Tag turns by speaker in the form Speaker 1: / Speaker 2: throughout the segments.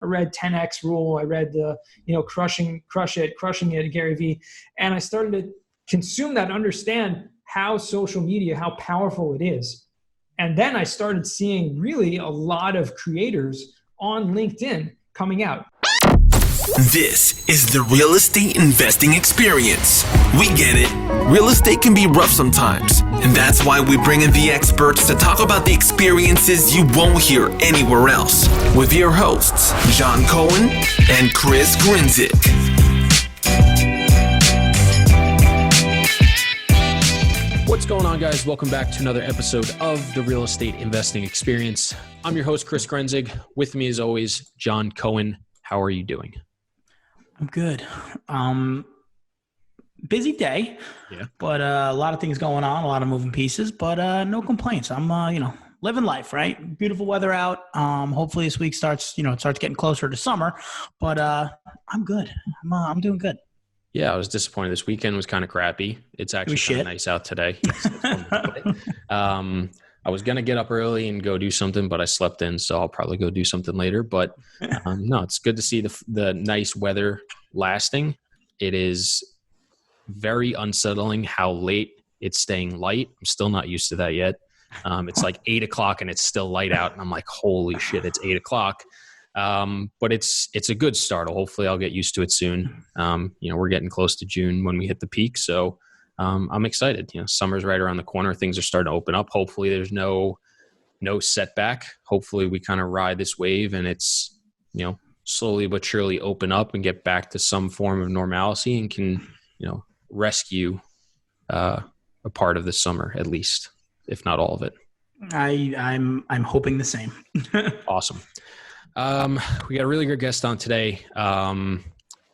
Speaker 1: I read 10X Rule. I read the, Crushing It, Gary Vee. And I started to consume that and understand how social media, how powerful it is. And then I started seeing really a lot of creators on LinkedIn coming out.
Speaker 2: This is the real estate investing experience. We get it. Real estate can be rough sometimes, and that's why we bring in the experts to talk about the experiences you won't hear anywhere else with your hosts, John Cohen and Chris Grinzik.
Speaker 3: What's going on, guys? Welcome back to another episode of the Real Estate Investing Experience. I'm your host, Chris Grinzik. With me, as always, John Cohen. How are you doing?
Speaker 4: I'm good. Busy day, but a lot of things going on, a lot of moving pieces, but no complaints. I'm, living life, right? Beautiful weather out. Hopefully this week starts getting closer to summer, but I'm good. I'm doing good.
Speaker 3: Yeah, I was disappointed. This weekend was kind of crappy. It's actually kind of nice out today. I was going to get up early and go do something, but I slept in, so I'll probably go do something later. But no, it's good to see the nice weather lasting. It is very unsettling how late it's staying light. I'm still not used to that yet. It's like 8 o'clock and it's still light out, and I'm like, holy shit, it's 8 o'clock. But it's a good start. Hopefully I'll get used to it soon. We're getting close to June when we hit the peak. So I'm excited. Summer's right around the corner. Things are starting to open up. Hopefully there's no setback. Hopefully we kind of ride this wave and it's, slowly but surely open up and get back to some form of normalcy and can, rescue a part of the summer, at least, if not all of it.
Speaker 4: I'm hoping the same.
Speaker 3: Awesome. We got a really good guest on today.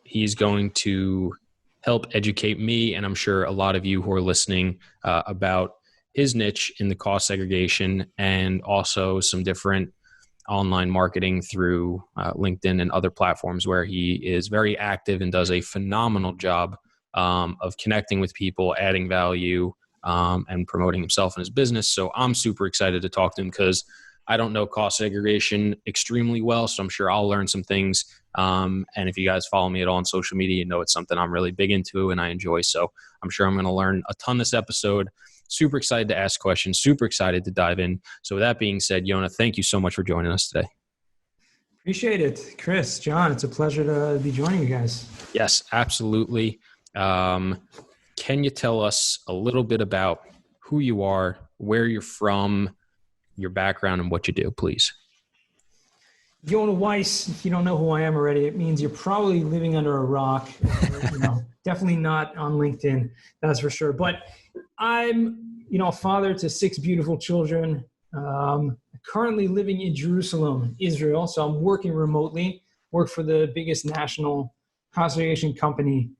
Speaker 3: He's going to help educate me, and I'm sure a lot of you who are listening, about his niche in the cost segregation and also some different online marketing through LinkedIn and other platforms where he is very active and does a phenomenal job of connecting with people, adding value, and promoting himself and his business. So I'm super excited to talk to him because I don't know cost segregation extremely well, so I'm sure I'll learn some things. And if you guys follow me at all on social media, you know it's something I'm really big into and I enjoy. So I'm sure I'm going to learn a ton this episode. Super excited to ask questions, super excited to dive in. So with that being said, Yonah, thank you so much for joining us today.
Speaker 1: Appreciate it. Chris, John, it's a pleasure to be joining you guys.
Speaker 3: Yes, absolutely. Can you tell us a little bit about who you are, where you're from, your background, and what you do, please?
Speaker 1: Yonah Weiss, if you don't know who I am already, it means you're probably living under a rock. Definitely not on LinkedIn, that's for sure. But I'm, a father to 6 beautiful children, currently living in Jerusalem, Israel. So I'm working remotely, work for the biggest national cost segregation company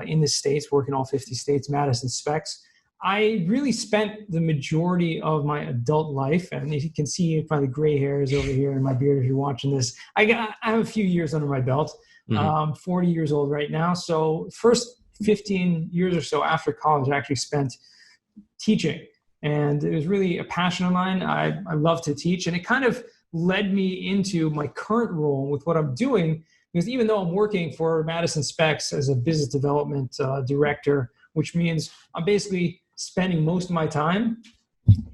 Speaker 1: in the States, work in all 50 states, Madison SEPCS. I really spent the majority of my adult life, and you can see probably gray hairs over here in my beard if you're watching this. I have a few years under my belt, 40 years old right now. So first 15 years or so after college, I actually spent teaching. And it was really a passion of mine. I love to teach, and it kind of led me into my current role with what I'm doing, because even though I'm working for Madison SEPCS as a business development director, which means I'm basically spending most of my time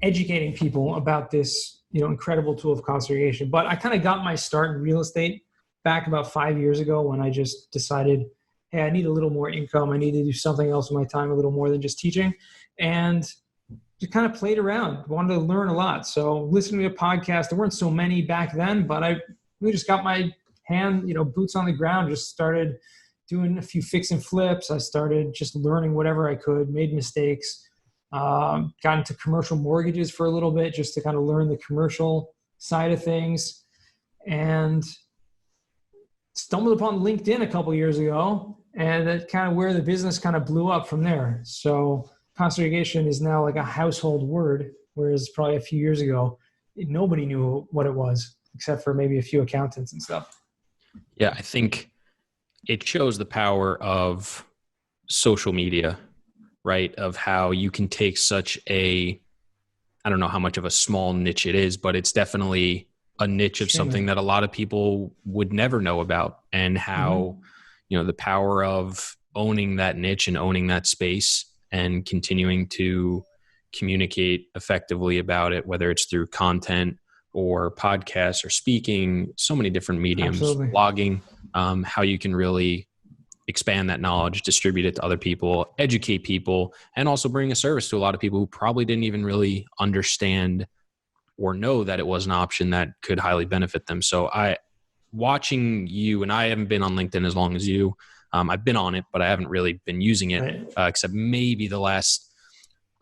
Speaker 1: educating people about this, incredible tool of cost segregation. But I kind of got my start in real estate back about 5 years ago when I just decided, hey, I need a little more income. I need to do something else with my time, a little more than just teaching. And just kind of played around, wanted to learn a lot. So listening to a podcast, there weren't so many back then, but I really just got my hand, boots on the ground, just started doing a few fix and flips. I started just learning whatever I could, made mistakes, got into commercial mortgages for a little bit just to kind of learn the commercial side of things, and stumbled upon LinkedIn a couple years ago, and that's kind of where the business kind of blew up from there. So cost segregation is now like a household word, whereas probably a few years ago, nobody knew what it was except for maybe a few accountants and stuff.
Speaker 3: Yeah, I think it shows the power of social media, right? Of how you can take such I don't know how much of a small niche it is, but it's definitely a niche of something that a lot of people would never know about, and how, the power of owning that niche and owning that space and continuing to communicate effectively about it, whether it's through content or podcasts or speaking, so many different mediums, blogging, how you can really expand that knowledge, distribute it to other people, educate people, and also bring a service to a lot of people who probably didn't even really understand or know that it was an option that could highly benefit them. So watching you, and I haven't been on LinkedIn as long as you, I've been on it, but I haven't really been using it, except maybe the last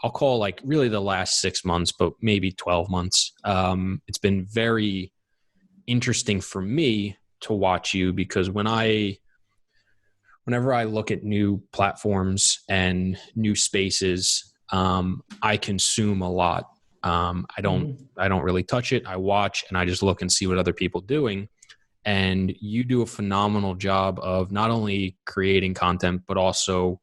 Speaker 3: 6 months, but maybe 12 months. It's been very interesting for me to watch you, because whenever I look at new platforms and new spaces, I consume a lot. I don't really touch it. I watch and I just look and see what other people are doing. And you do a phenomenal job of not only creating content, but also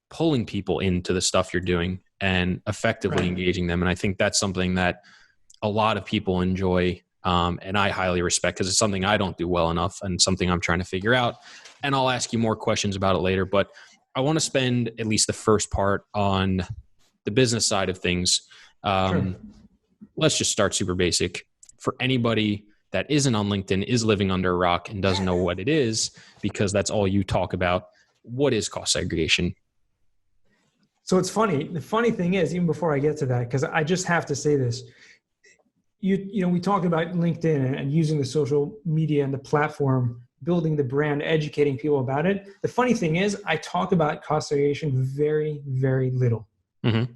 Speaker 3: pulling people into the stuff you're doing and effectively engaging them. And I think that's something that a lot of people enjoy. And I highly respect, because it's something I don't do well enough and something I'm trying to figure out. And I'll ask you more questions about it later, but I want to spend at least the first part on the business side of things. Let's just start super basic. For anybody that isn't on LinkedIn, is living under a rock, and doesn't know what it is, because that's all you talk about, what is cost segregation?
Speaker 1: So it's funny. The funny thing is, even before I get to that, because I just have to say this, we talked about LinkedIn and using the social media and the platform, building the brand, educating people about it. The funny thing is, I talk about cost segregation very, very little,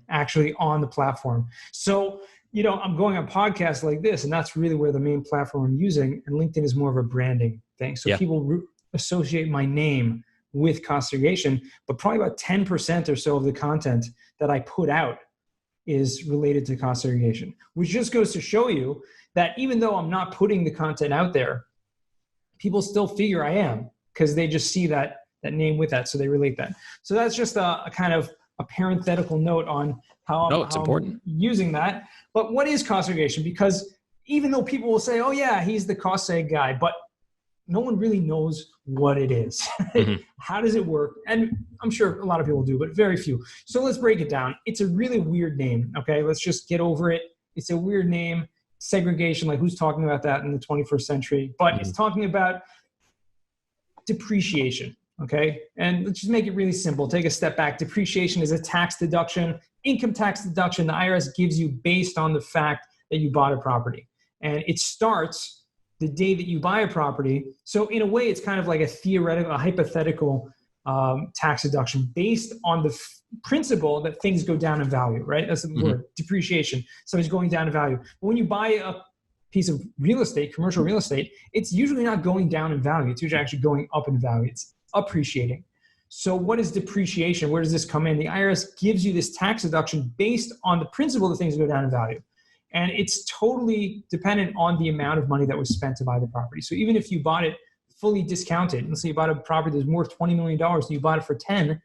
Speaker 1: actually, on the platform. So, I'm going on podcasts like this, and that's really where the main platform I'm using. And LinkedIn is more of a branding thing. So people associate my name with cost segregation, but probably about 10% or so of the content that I put out is related to cost segregation, which just goes to show you that even though I'm not putting the content out there, people still figure I am, because they just see that name with that. So they relate that. So that's just a kind of a parenthetical note on how I'm using that. But what is cost segregation? Because even though people will say, oh yeah, he's the cost seg guy, but no one really knows what it is. How does it work? And I'm sure a lot of people do, but very few. So let's break it down. It's a really weird name. Okay. Let's just get over it. It's a weird name. Segregation, like who's talking about that in the 21st century? But it's talking about depreciation. Okay. And let's just make it really simple. Take a step back. Depreciation is a tax deduction, income tax deduction the IRS gives you based on the fact that you bought a property. And it starts the day that you buy a property. So in a way, it's kind of like a hypothetical tax deduction based on the principle that things go down in value, right? That's the word, depreciation. So it's going down in value. But when you buy a piece of real estate, commercial real estate, it's usually not going down in value. It's usually actually going up in value. It's appreciating. So what is depreciation? Where does this come in? The IRS gives you this tax deduction based on the principle that things go down in value. And it's totally dependent on the amount of money that was spent to buy the property. So even if you bought it fully discounted, let's say you bought a property that's worth $20 million and you bought it for 10,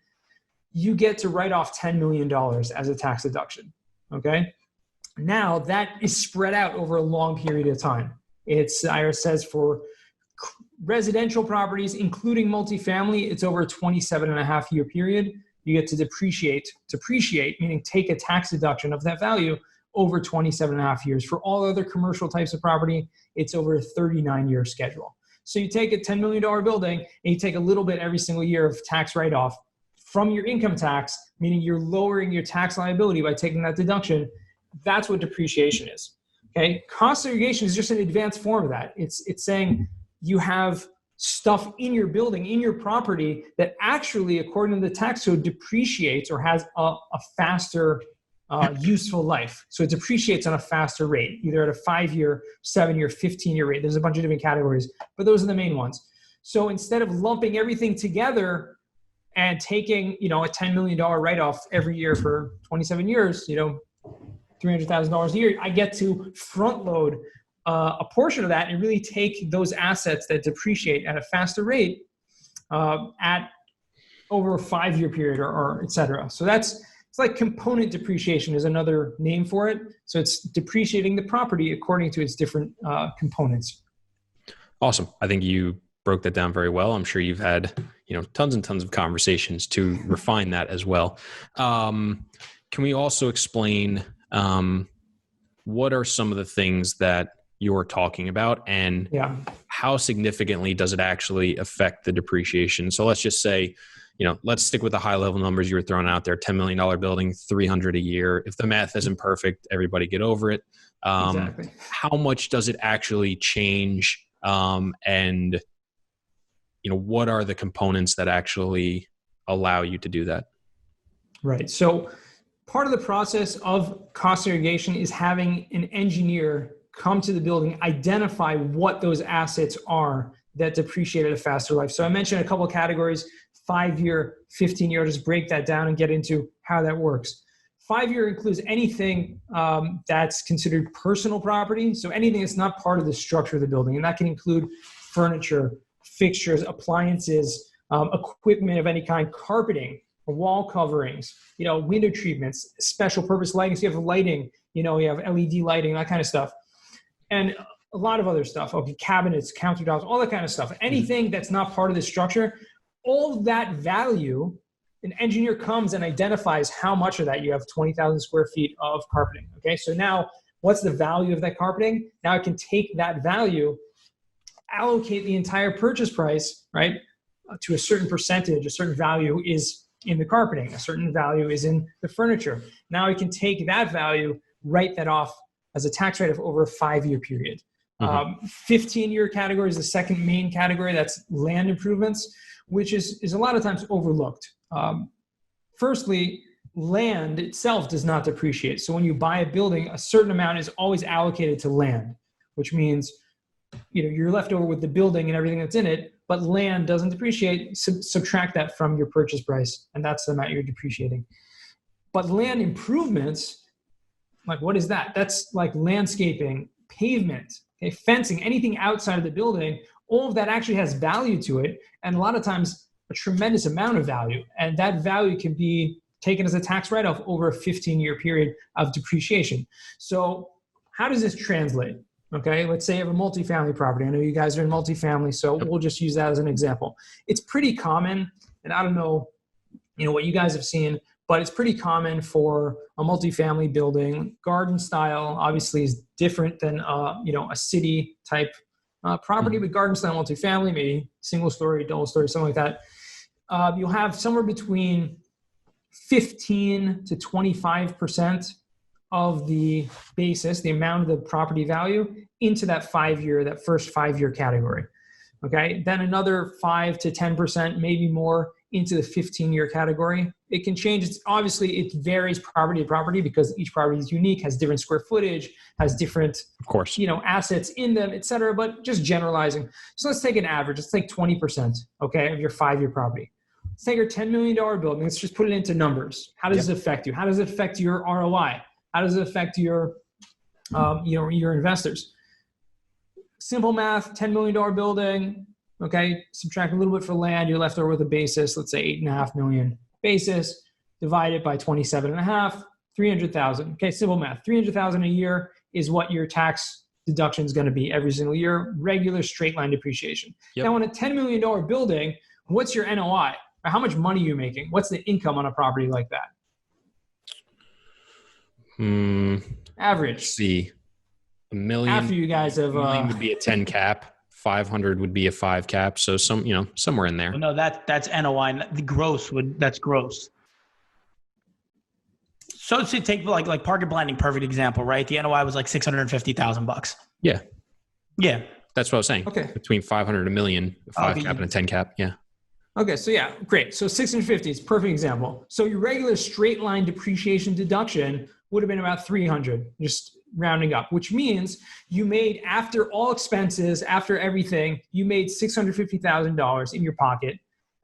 Speaker 1: you get to write off $10 million as a tax deduction, okay? Now that is spread out over a long period of time. It's, IRS says, for residential properties, including multifamily, it's over a 27.5-year period. You get to depreciate, meaning take a tax deduction of that value over 27.5 years. For all other commercial types of property, it's over a 39-year schedule. So you take a $10 million building and you take a little bit every single year of tax write-off from your income tax, meaning you're lowering your tax liability by taking that deduction. That's what depreciation is. Okay, cost segregation is just an advanced form of that. It's saying you have stuff in your building, in your property, that actually, according to the tax code, depreciates or has a faster useful life. So it depreciates on a faster rate, either at a 5-year, 7-year, 15-year rate. There's a bunch of different categories, but those are the main ones. So instead of lumping everything together and taking, a $10 million write-off every year for 27 years, $300,000 a year, I get to front load a portion of that and really take those assets that depreciate at a faster rate at over a 5-year period or et cetera. So that's It's like component depreciation is another name for it. So it's depreciating the property according to its different components.
Speaker 3: Awesome. I think you broke that down very well. I'm sure you've had, tons and tons of conversations to refine that as well. Can we also explain what are some of the things that you're talking about, and how significantly does it actually affect the depreciation? So let's just say, let's stick with the high level numbers you were throwing out there. $10 million building, 300 a year. If the math isn't perfect, everybody get over it.
Speaker 1: Exactly.
Speaker 3: How much does it actually change? And what are the components that actually allow you to do that?
Speaker 1: Right. So part of the process of cost segregation is having an engineer come to the building, identify what those assets are that depreciate at a faster life. So I mentioned a couple of categories, 5-year, 15-year, just break that down and get into how that works. 5-year includes anything that's considered personal property. So anything that's not part of the structure of the building. And that can include furniture, fixtures, appliances, equipment of any kind, carpeting, wall coverings, window treatments, special purpose lighting. So you have lighting, you have LED lighting, that kind of stuff. And a lot of other stuff. Okay, cabinets, countertops, all that kind of stuff. Anything that's not part of the structure, all that value, an engineer comes and identifies how much of that. You have 20,000 square feet of carpeting. Okay, so now what's the value of that carpeting? Now I can take that value, allocate the entire purchase price, right, to a certain percentage. A certain value is in the carpeting, a certain value is in the furniture. Now I can take that value, write that off as a tax write-off over a 5-year period. 15-year category is the second main category. That's land improvements, which is a lot of times overlooked. Firstly, land itself does not depreciate. So when you buy a building, a certain amount is always allocated to land, which means you're left over with the building and everything that's in it, but land doesn't depreciate. Subtract that from your purchase price, and that's the amount you're depreciating. But land improvements, like what is that? That's like landscaping, pavement, fencing, anything outside of the building. All of that actually has value to it, and a lot of times a tremendous amount of value. And that value can be taken as a tax write-off over a 15-year period of depreciation. So how does this translate? Okay, let's say you have a multifamily property. I know you guys are in multifamily, so we'll just use that as an example. It's pretty common, and I don't know, what you guys have seen, but it's pretty common for a multifamily building. Garden style obviously is different than a city type property, but garden style multifamily, maybe single story, double story, something like that. You'll have somewhere between 15 to 25% of the basis, the amount of the property value, into that first 5-year category. Okay, then another 5 to 10%, maybe more, into the 15-year category. It can change. It varies property to property because each property is unique, has different square footage, has different,
Speaker 3: of course,
Speaker 1: assets in them, et cetera. But just generalizing. So let's take an average. Let's take 20%, okay, of your 5-year property. Let's take your $10 million building. Let's just put it into numbers. How does it affect you? How does it affect your ROI? How does it affect your investors? Simple math, $10 million building, okay, subtract a little bit for land, you're left over with a basis, let's say $8.5 million basis, divide it by 27.5, 300,000. Okay, simple math, 300,000 a year is what your tax deduction is going to be every single year, regular straight line depreciation. Now on a $10 million building, what's your NOI? How much money are you making? What's the income on a property like that? Average.
Speaker 3: Let's see. $1 million.
Speaker 1: After you guys have,
Speaker 3: $1 million would be a 10 cap. 500 would be a 5 cap. So somewhere in there.
Speaker 4: Well, no, that's NOI. The gross that's gross. So to take like Parker Blending, perfect example, right? The NOI was like $650,000.
Speaker 3: Yeah.
Speaker 4: Yeah.
Speaker 3: That's what I was saying.
Speaker 1: Okay.
Speaker 3: Between 500 and $1 million, a 5 cap and a 10 cap. Yeah.
Speaker 1: Okay, so yeah, great. So 650 is a perfect example. So your regular straight line depreciation deduction would have been about 300, just rounding up, which means you made, after all expenses, after everything, you made $650,000 in your pocket.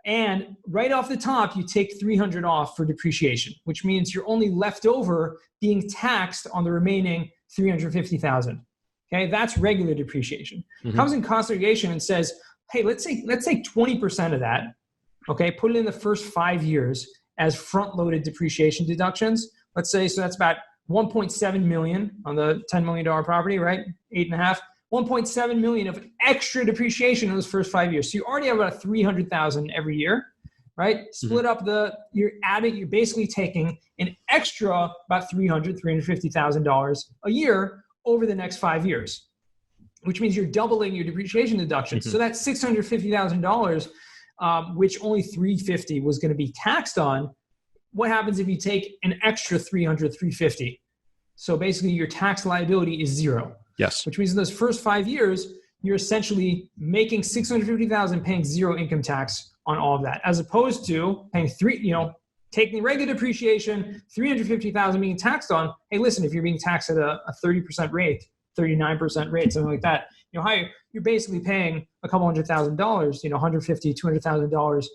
Speaker 1: And right off the top, you take 300 off for depreciation, which means you're only left over being taxed on the remaining 350,000. Okay, that's regular depreciation. Comes in cost segregation and says, hey, let's take 20% of that. Okay, put it in the first 5 years, as front-loaded depreciation deductions. Let's say, so that's about 1.7 million on the $10 million property, right? 8.5, 1.7 million of extra depreciation in those first 5 years. So you already have about 300,000 every year, right? Split up you're basically taking an extra about $350,000 a year over the next 5 years, which means you're doubling your depreciation deductions. So that's $650,000, which only $350 was going to be taxed on. What happens if you take an extra $350? So basically your tax liability is zero.
Speaker 3: Yes.
Speaker 1: Which means in those first 5 years, you're essentially making $650,000, paying zero income tax on all of that, as opposed to paying taking regular depreciation, $350,000 being taxed on. Hey, listen, if you're being taxed at a 30% rate, 39% rate, something like that, higher, you're basically paying a couple $100,000, $150,000, $200,000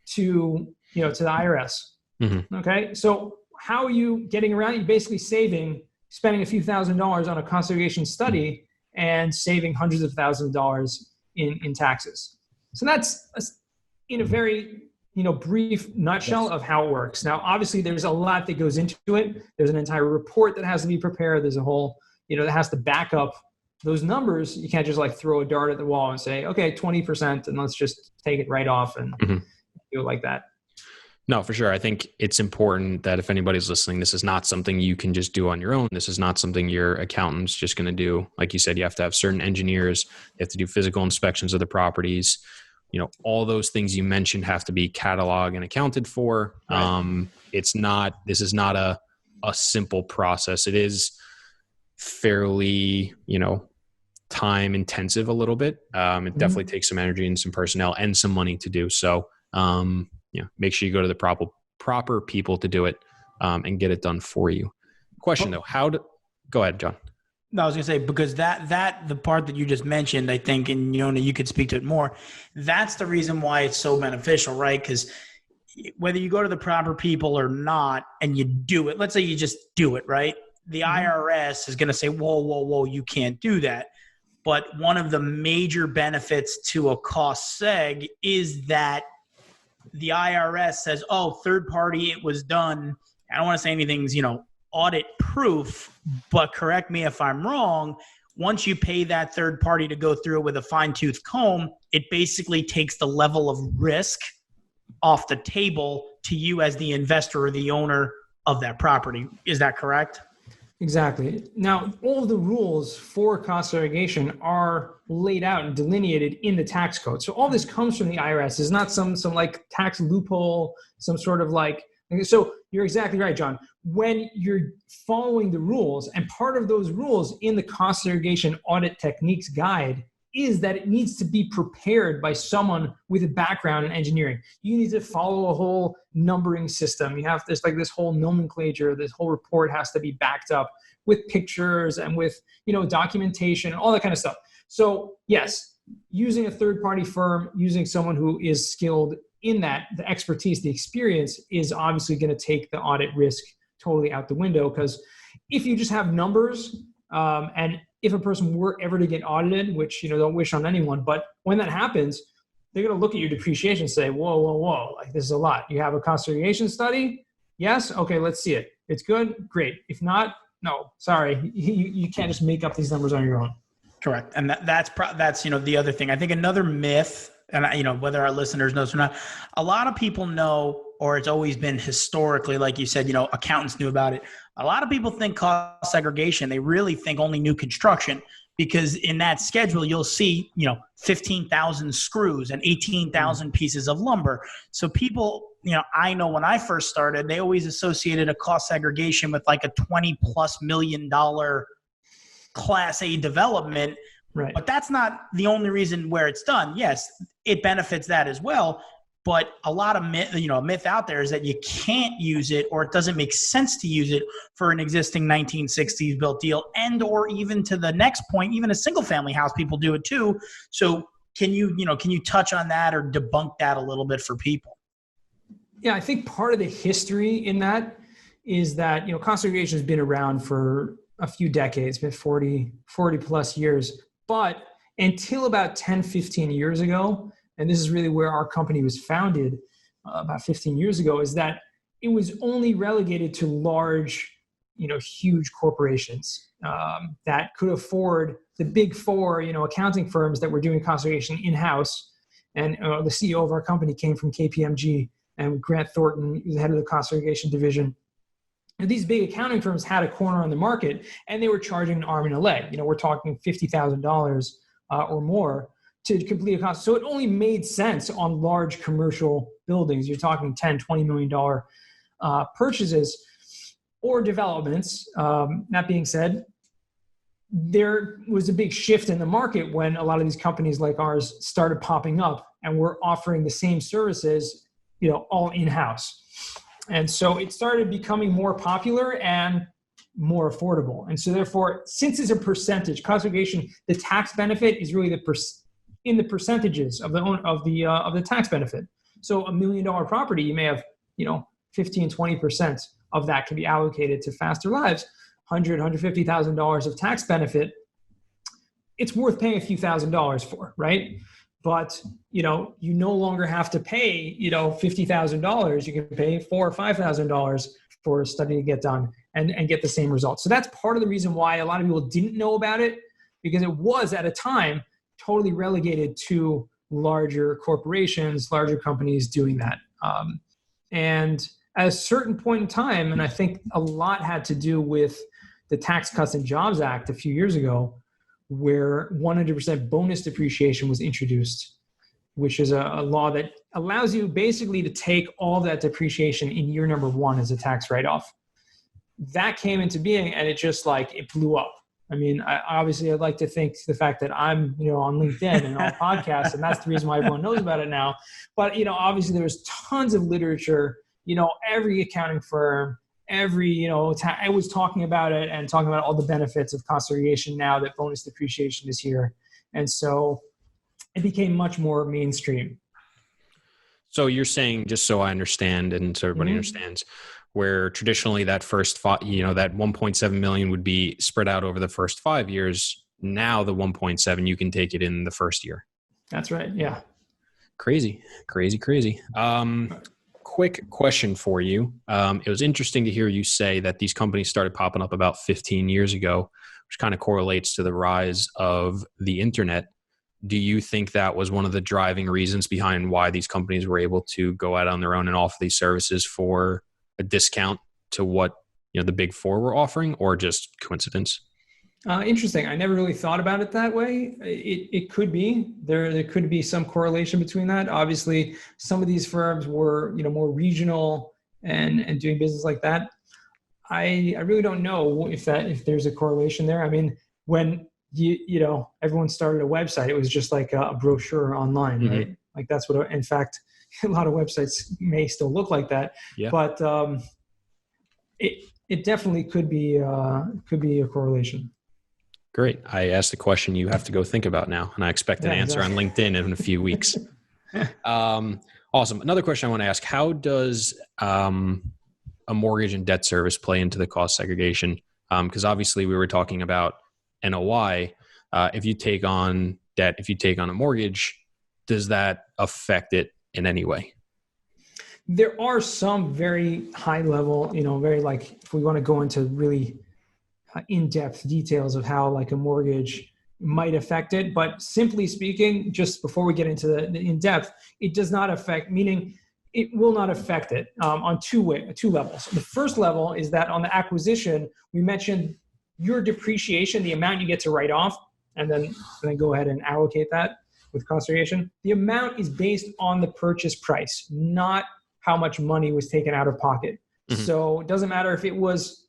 Speaker 1: to the IRS. Mm-hmm. Okay. So how are you getting around? You're basically spending a few $1,000s on a cost segregation study and saving hundreds of thousands of dollars in taxes. So that's in a very brief nutshell of how it works. Now, obviously, there's a lot that goes into it. There's an entire report that has to be prepared. There's a whole, that has to back up those numbers. You can't just throw a dart at the wall and say, okay, 20%, and let's just take it right off and do it like that.
Speaker 3: No, for sure. I think it's important that if anybody's listening, this is not something you can just do on your own. This is not something your accountant's just going to do. Like you said, you have to have certain engineers. You have to do physical inspections of the properties. All those things you mentioned have to be cataloged and accounted for. Right. This is not a simple process. It is fairly, time intensive a little bit. It definitely takes some energy and some personnel and some money to do. So, make sure you go to the proper people to do it, and get it done for you. Question though, go ahead, John.
Speaker 4: No, I was going to say, because the part that you just mentioned, I think, and Yonah, you could speak to it more. That's the reason why it's so beneficial, right? Because whether you go to the proper people or not, and you do it, let's say you just do it, right? The IRS is going to say, whoa, you can't do that. But one of the major benefits to a cost seg is that the IRS says, oh, third party, it was done. I don't want to say anything's, audit proof, but correct me if I'm wrong. Once you pay that third party to go through it with a fine tooth comb, it basically takes the level of risk off the table to you as the investor or the owner of that property. Is that correct? Exactly.
Speaker 1: Now, all the rules for cost segregation are laid out and delineated in the tax code. So all this comes from the IRS. It's not some tax loophole, some sort of so you're exactly right, John. When you're following the rules, and part of those rules in the cost segregation audit techniques guide is that it needs to be prepared by someone with a background in engineering. You need to follow a whole numbering system. You have this whole nomenclature. This whole report has to be backed up with pictures and with documentation and all that kind of stuff. So yes, using a third-party firm, using someone who is skilled in that, the expertise, the experience is obviously going to take the audit risk totally out the window. Because if you just have numbers, and if a person were ever to get audited, which don't wish on anyone, but when that happens, they're going to look at your depreciation and say, whoa, this is a lot. You have a cost segregation study? Yes? Okay, let's see it. It's good? Great. If not, no, sorry. You can't just make up these numbers on your own.
Speaker 4: Correct. And that's the other thing. I think another myth, and whether our listeners know this or not, a lot of people know, or it's always been historically, like you said, accountants knew about it. A lot of people think cost segregation, they really think only new construction, because in that schedule, you'll see, 15,000 screws and 18,000 pieces of lumber. So people, I know when I first started, they always associated a cost segregation with a $20+ million Class A development.
Speaker 1: Right.
Speaker 4: But that's not the only reason where it's done. Yes, it benefits that as well. But a lot of myth out there is that you can't use it, or it doesn't make sense to use it for an existing 1960s built deal, and or even to the next point, even a single family house, people do it too. So can you touch on that or debunk that a little bit for people?
Speaker 1: Yeah, I think part of the history in that is that cost segregation has been around for a few decades, been 40 plus years, but until about 10, 15 years ago, and this is really where our company was founded about 15 years ago, is that it was only relegated to large, huge corporations that could afford the big four, accounting firms that were doing cost segregation in-house. And the CEO of our company came from KPMG, and Grant Thornton, the head of the cost segregation division. And these big accounting firms had a corner on the market, and they were charging an arm and a leg. We're talking $50,000 or more to complete a cost. So it only made sense on large commercial buildings. You're talking $10, $20 million purchases or developments. That being said, there was a big shift in the market when a lot of these companies like ours started popping up and were offering the same services, all in-house. And so it started becoming more popular and more affordable. And so therefore, since it's a percentage, cost segregation, the tax benefit is really in the percentages of the tax benefit. So $1 million property, you may have, 15, 20% of that can be allocated to faster lives. $100,000, $150,000 of tax benefit, it's worth paying a few $1,000s for, right? But, you no longer have to pay, $50,000. You can pay $4,000 or $5,000 for a study to get done and get the same results. So that's part of the reason why a lot of people didn't know about it, because it was at a time totally relegated to larger corporations, larger companies doing that. And at a certain point in time, and I think a lot had to do with the Tax Cuts and Jobs Act a few years ago, where 100% bonus depreciation was introduced, which is a law that allows you basically to take all that depreciation in year number one as a tax write-off. That came into being, and it just it blew up. I mean, obviously, I'd like to think the fact that I'm, on LinkedIn and on podcasts, and that's the reason why everyone knows about it now. But, obviously, there was tons of literature. Every accounting firm, I was talking about it and talking about all the benefits of cost segregation now that bonus depreciation is here. And so it became much more mainstream.
Speaker 3: So you're saying, just so I understand and so everybody understands, where traditionally that first, that 1.7 million would be spread out over the first 5 years. Now the 1.7, you can take it in the first year.
Speaker 1: That's right. Yeah.
Speaker 3: Crazy. Quick question for you. It was interesting to hear you say that these companies started popping up about 15 years ago, which kind of correlates to the rise of the internet. Do you think that was one of the driving reasons behind why these companies were able to go out on their own and offer these services for a discount to what the big four were offering, or just coincidence?
Speaker 1: Interesting. I never really thought about it that way. It could be. There could be some correlation between that. Obviously, some of these firms were, more regional and doing business like that. I really don't know if there's a correlation there. I mean, when everyone started a website, it was just like a brochure online, right? Like that's what, in fact, a lot of websites may still look like that. Yeah. But it definitely could be a correlation.
Speaker 3: Great. I asked the question you have to go think about now, and I expect an answer on LinkedIn in a few weeks. Awesome. Another question I want to ask: how does a mortgage and debt service play into the cost segregation? Because obviously we were talking about NOI. If you take on debt, if you take on a mortgage, does that affect it in any way?
Speaker 1: There are some very high level, very if we want to go into really in-depth details of how a mortgage might affect it. But simply speaking, just before we get into the in-depth, it does not affect, meaning it will not affect it on two levels. The first level is that on the acquisition, we mentioned your depreciation, the amount you get to write off, and then go ahead and allocate that with cost segregation. The amount is based on the purchase price, not how much money was taken out of pocket. So it doesn't matter if it was,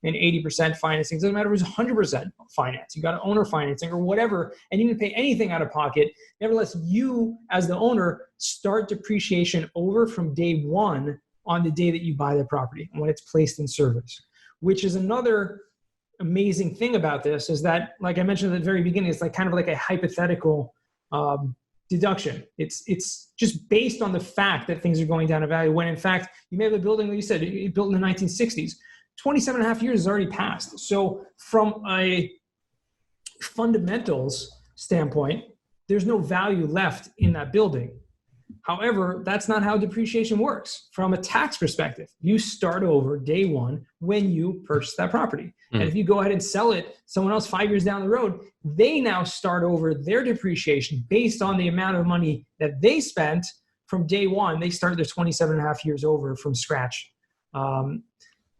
Speaker 1: an 80% financing. It doesn't matter if it was 100% finance. You got an owner financing or whatever, and you didn't pay anything out of pocket. Nevertheless, you as the owner start depreciation over from day one on the day that you buy the property and when it's placed in service, which is another amazing thing about this is that, like I mentioned at the very beginning, it's kind of like a hypothetical deduction. It's just based on the fact that things are going down in value when in fact you may have a building, like you said, built in the 1960s. 27 and a half years has already passed. So from a fundamentals standpoint, there's no value left in that building. However, that's not how depreciation works from a tax perspective. You start over day one when you purchase that property. And if you go ahead and sell it, someone else 5 years down the road, they now start over their depreciation based on the amount of money that they spent from day one. They start their 27 and a half years over from scratch.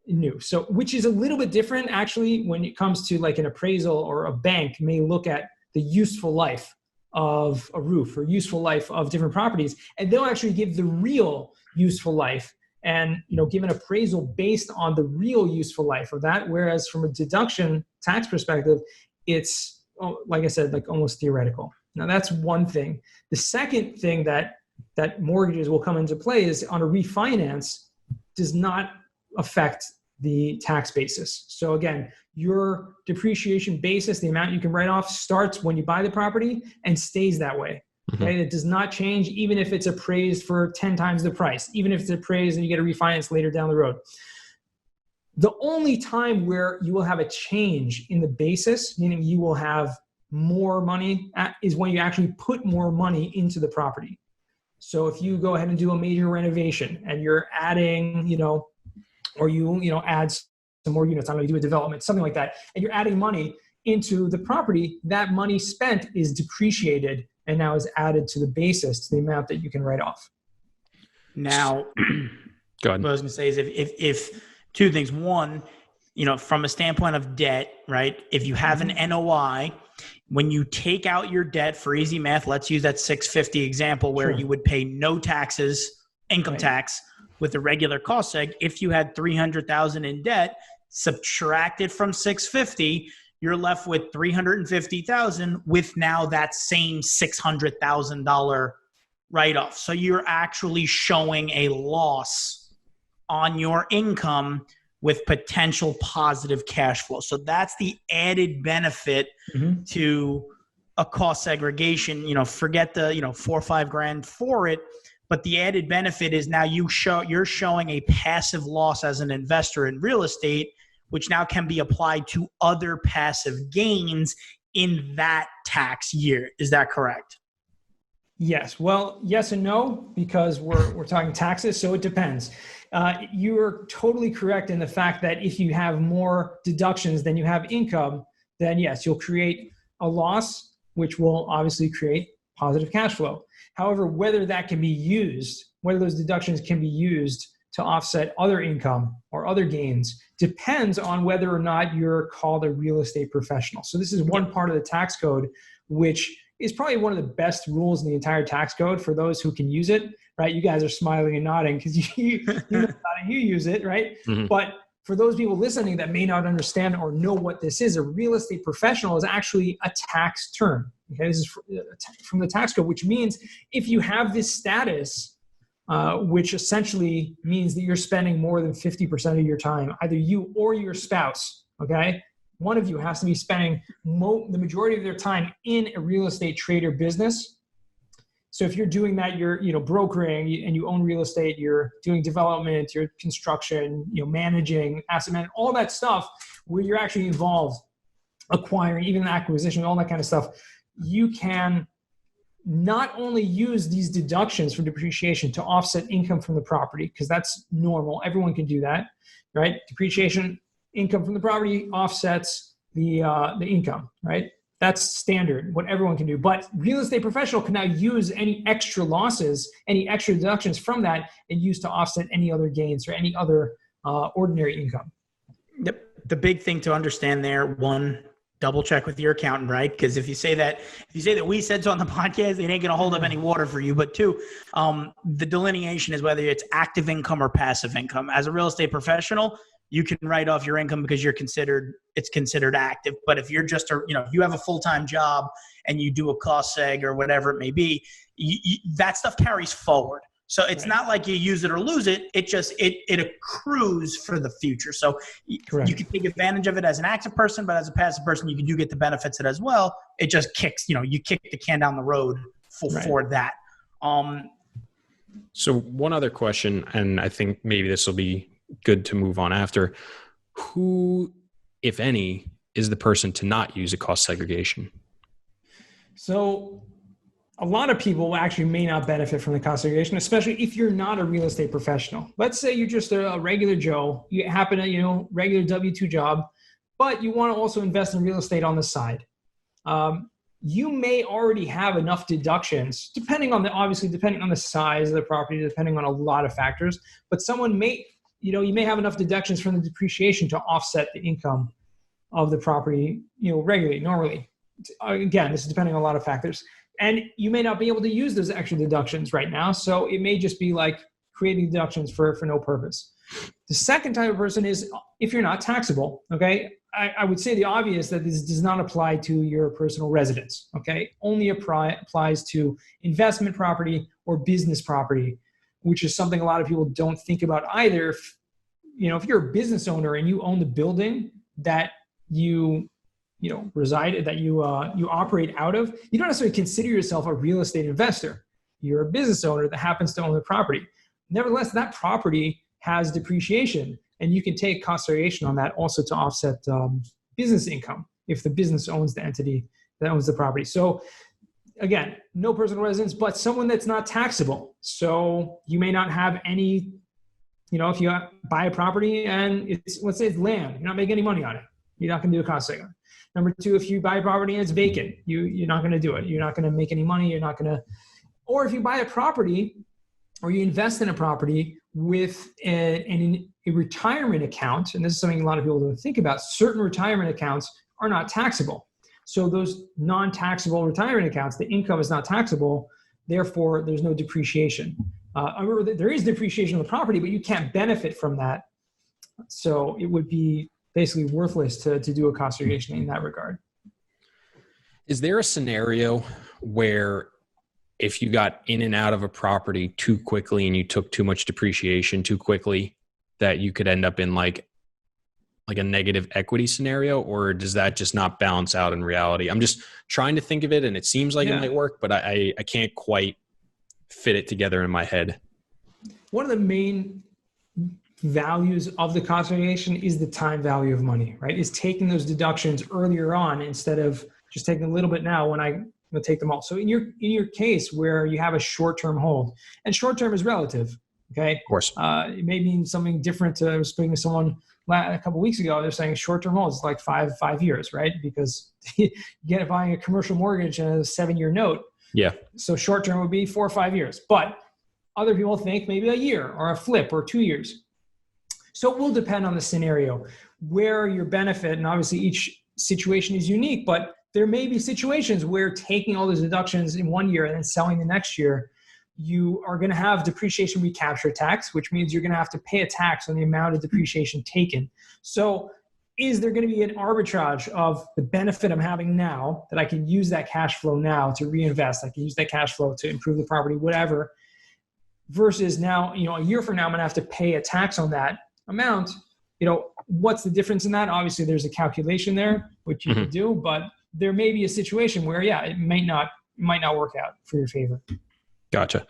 Speaker 1: New. So, which is a little bit different actually when it comes to like an appraisal, or a bank may look at the useful life of a roof or useful life of different properties, and they'll actually give the real useful life and, give an appraisal based on the real useful life of that. Whereas from a deduction tax perspective, it's, like I said, like almost theoretical. Now that's one thing. The second thing that mortgages will come into play is on a refinance does not affect the tax basis. So again, your depreciation basis, the amount you can write off, starts when you buy the property and stays that way. Okay, it does not change even if it's appraised for 10 times the price, even if it's appraised and you get a refinance later down the road. The only time where you will have a change in the basis, meaning you will have more money, is when you actually put more money into the property. So if you go ahead and do a major renovation and you're adding, or you add some more units, I don't know, you do a development, something like that, and you're adding money into the property, that money spent is depreciated and now is added to the basis, to the amount that you can write off.
Speaker 4: Now,
Speaker 3: go ahead.
Speaker 4: what I was going to say is if two things. One, from a standpoint of debt, right? If you have an NOI, when you take out your debt, for easy math, let's use that 650 example where you would pay no taxes, income tax, with a regular cost seg. If you had $300,000 in debt, subtracted from 650, you're left with $350,000 with now that same $600,000 write-off. So you're actually showing a loss on your income with potential positive cash flow. So that's the added benefit to a cost segregation. Forget the, $4 or $5 grand for it. But the added benefit is now you're showing a passive loss as an investor in real estate, which now can be applied to other passive gains in that tax year. Is that correct?
Speaker 1: Yes. Well, yes and no, because we're talking taxes, so it depends. You're totally correct in the fact that if you have more deductions than you have income, then yes, you'll create a loss, which will obviously create positive cash flow. However, whether that can be used, whether those deductions can be used to offset other income or other gains, depends on whether or not you're called a real estate professional. So this is one part of the tax code, which is probably one of the best rules in the entire tax code for those who can use it, right? You guys are smiling and nodding because you use it, right? But for those people listening that may not understand or know what this is, a real estate professional is actually a tax term. Okay, this is from the tax code, which means if you have this status, which essentially means that you're spending more than 50% of your time, either you or your spouse, okay? One of you has to be spending the majority of their time in a real estate trade or business. So if you're doing that, you're brokering and you own real estate, you're doing development, you're construction, managing, asset management, all that stuff where you're actually involved, acquiring, even acquisition, all that kind of stuff. You can not only use these deductions for depreciation to offset income from the property, because that's normal. Everyone can do that, right? Depreciation, income from the property offsets the income, right? That's standard, what everyone can do. But real estate professional can now use any extra losses, any extra deductions from that and use to offset any other gains or any other ordinary income.
Speaker 4: The big thing to understand there, one, double check with your accountant, right? Because if you say that we said so on the podcast, it ain't going to hold up any water for you. But two, the delineation is whether it's active income or passive income. As a real estate professional, you can write off your income because it's considered active. But if you're just you have a full-time job and you do a cost seg or whatever it may be, that stuff carries forward. So it's not like you use it or lose it. It accrues for the future. So you can take advantage of it as an active person, but as a passive person, you do get the benefits of it as well. It just kicks, you kick the can down the road for that.
Speaker 3: So one other question, and I think maybe this will be good to move on after. Who, if any, is the person to not use a cost segregation?
Speaker 1: So a lot of people actually may not benefit from the cost segregation, especially if you're not a real estate professional. Let's say you're just a regular Joe. You happen to, regular W-2 job, but you want to also invest in real estate on the side. You may already have enough deductions, depending on the size of the property, depending on a lot of factors. But someone may, you may have enough deductions from the depreciation to offset the income of the property, normally. Again, this is depending on a lot of factors. And you may not be able to use those extra deductions right now. So it may just be like creating deductions for no purpose. The second type of person is if you're not taxable, okay? I would say the obvious that this does not apply to your personal residence, okay? Only applies to investment property or business property, which is something a lot of people don't think about either. If you're a business owner and you own the building that you reside, that you operate out of, you don't necessarily consider yourself a real estate investor. You're a business owner that happens to own the property. Nevertheless, that property has depreciation, and you can take cost segregation on that also to offset business income if the business owns the entity that owns the property. So again, no personal residence, but someone that's not taxable. So you may not have any, if you buy a property and let's say it's land, you're not making any money on it. You're not going to do a cost segregation. Number two, if you buy a property and it's vacant, you're not going to do it. You're not going to make any money. You're not going to, or if you buy a property or you invest in a property with a retirement account, and this is something a lot of people don't think about, certain retirement accounts are not taxable. So those non-taxable retirement accounts, the income is not taxable, therefore there's no depreciation. Remember, there is depreciation on the property, but you can't benefit from that. So it would be basically worthless to do a cost segregation in that regard.
Speaker 3: Is there a scenario where if you got in and out of a property too quickly and you took too much depreciation too quickly, that you could end up in like a negative equity scenario, or does that just not balance out in reality? I'm just trying to think of it, and it seems like it might work, but I can't quite fit it together in my head.
Speaker 1: One of the main values of the cost segregation is the time value of money, right? Is taking those deductions earlier on instead of just taking a little bit now when I'm going to take them all. So in your case where you have a short-term hold, and short-term is relative, okay?
Speaker 3: Of course.
Speaker 1: It may mean something different. I was speaking to someone a couple of weeks ago. They're saying short-term hold is like five years, right? Because you get it buying a commercial mortgage and a 7-year note.
Speaker 3: Yeah.
Speaker 1: So short-term would be 4 or 5 years. But other people think maybe a year or a flip or 2 years. So it will depend on the scenario where your benefit, and obviously each situation is unique, but there may be situations where taking all those deductions in 1 year and then selling the next year, you are going to have depreciation recapture tax, which means you're going to have to pay a tax on the amount of depreciation taken. So is there going to be an arbitrage of the benefit I'm having now that I can use that cash flow now to reinvest? I can use that cash flow to improve the property, whatever, versus now, a year from now, I'm going to have to pay a tax on that amount. What's the difference in that? Obviously there's a calculation there, which you can do, but there may be a situation where, it might not work out for your favor.
Speaker 3: Gotcha.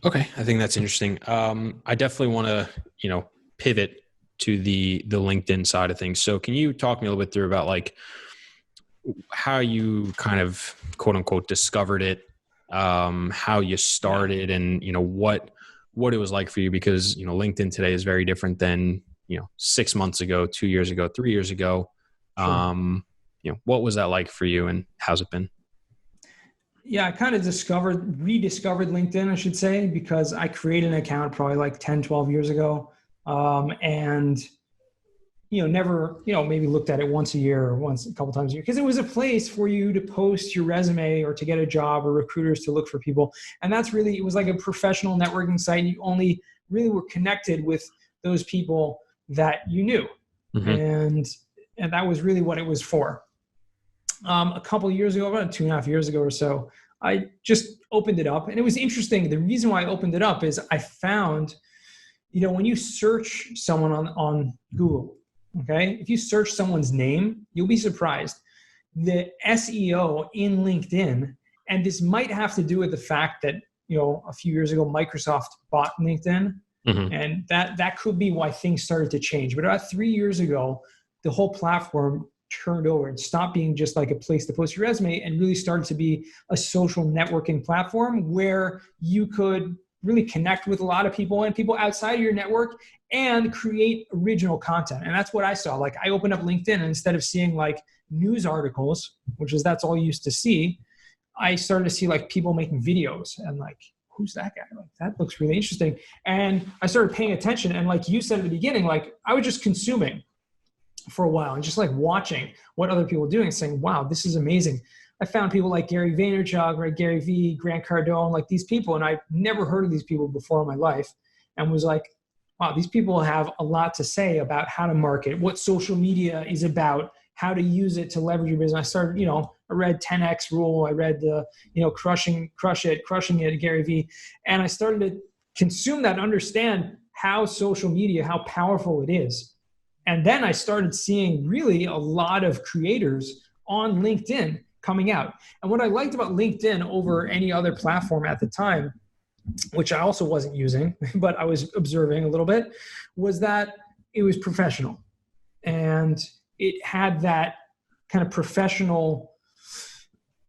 Speaker 3: Okay. I think that's interesting. I definitely want to, pivot to the LinkedIn side of things. So can you talk me a little bit through about like how you kind of quote unquote discovered it, how you started, and, what it was like for you? Because, LinkedIn today is very different than, 6 months ago, 2 years ago, 3 years ago. Sure. What was that like for you, and how's it been?
Speaker 1: Yeah, I kind of rediscovered LinkedIn, I should say, because I created an account probably like 10, 12 years ago. And, never, maybe looked at it once a year or a couple times a year, because it was a place for you to post your resume or to get a job, or recruiters to look for people. And it was like a professional networking site. You only really were connected with those people that you knew. Mm-hmm. And that was really what it was for. A couple of years ago, about 2.5 years ago or so, I just opened it up, and it was interesting. The reason why I opened it up is I found, when you search someone on Google, okay, if you search someone's name, you'll be surprised. The SEO in LinkedIn, and this might have to do with the fact that, a few years ago, Microsoft bought LinkedIn, mm-hmm. and that could be why things started to change. But about 3 years ago, the whole platform turned over. It stopped being just like a place to post your resume and really started to be a social networking platform where you could really connect with a lot of people and people outside of your network and create original content. And that's what I saw. Like I opened up LinkedIn and instead of seeing like news articles, that's all you used to see, I started to see like people making videos and like, who's that guy? Like that looks really interesting. And I started paying attention. And like you said at the beginning, like I was just consuming for a while and just like watching what other people were doing and saying, wow, this is amazing. I found people like Gary Vaynerchuk, right? Gary V, Grant Cardone, like these people. And I've never heard of these people before in my life and was like, wow, these people have a lot to say about how to market, what social media is about, how to use it to leverage your business. I started, I read 10X Rule. I read the, Crushing It, Gary V. And I started to consume that, understand how social media, how powerful it is. And then I started seeing really a lot of creators on LinkedIn coming out. And what I liked about LinkedIn over any other platform at the time, which I also wasn't using, but I was observing a little bit, was that it was professional. And it had that kind of professional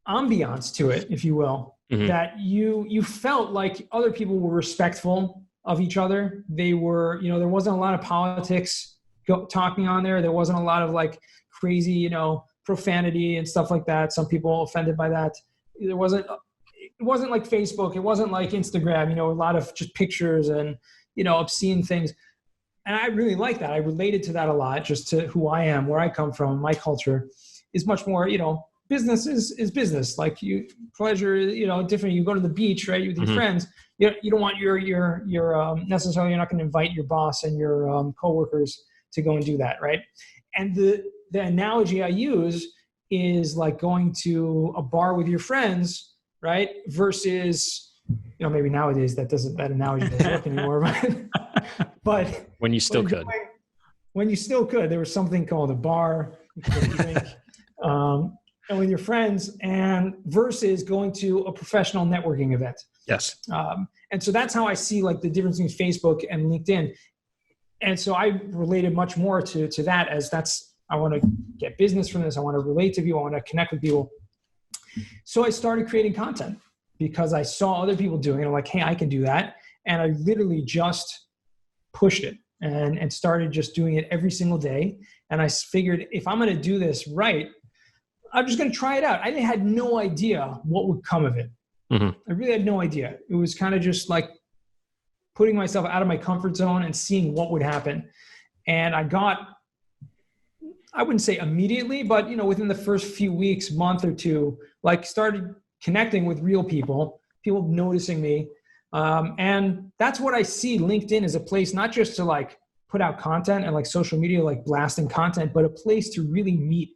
Speaker 1: ambiance to it, if you will, that you felt like other people were respectful of each other. They were, there wasn't a lot of politics talking on there. There wasn't a lot of like crazy, profanity and stuff like that. Some people offended by that. It wasn't like Facebook. It wasn't like Instagram, a lot of just pictures and, obscene things. And I really like that. I related to that a lot, just to who I am, where I come from. My culture is much more, business is business. Like pleasure, different. You go to the beach, right, with your friends. You don't want your necessarily, you're not going to invite your boss and your coworkers to go and do that, right? And the analogy I use is like going to a bar with your friends, right? Versus, maybe nowadays that analogy doesn't work anymore, but
Speaker 3: when you still could.
Speaker 1: When you still could, there was something called a bar. You could drink, and with your friends, and versus going to a professional networking event.
Speaker 3: Yes.
Speaker 1: And so that's how I see like the difference between Facebook and LinkedIn. And so I related much more to that as I want to get business from this. I want to relate to people. I want to connect with people. So I started creating content because I saw other people doing it. I'm like, hey, I can do that. And I literally just pushed it and started just doing it every single day. And I figured if I'm going to do this right, I'm just going to try it out. I had no idea what would come of it. I really had no idea. It was kind of just like putting myself out of my comfort zone and seeing what would happen. And I wouldn't say immediately, but within the first few weeks, month or two, like started connecting with real people noticing me. And that's what I see LinkedIn as a place, not just to like put out content and like social media, like blasting content, but a place to really meet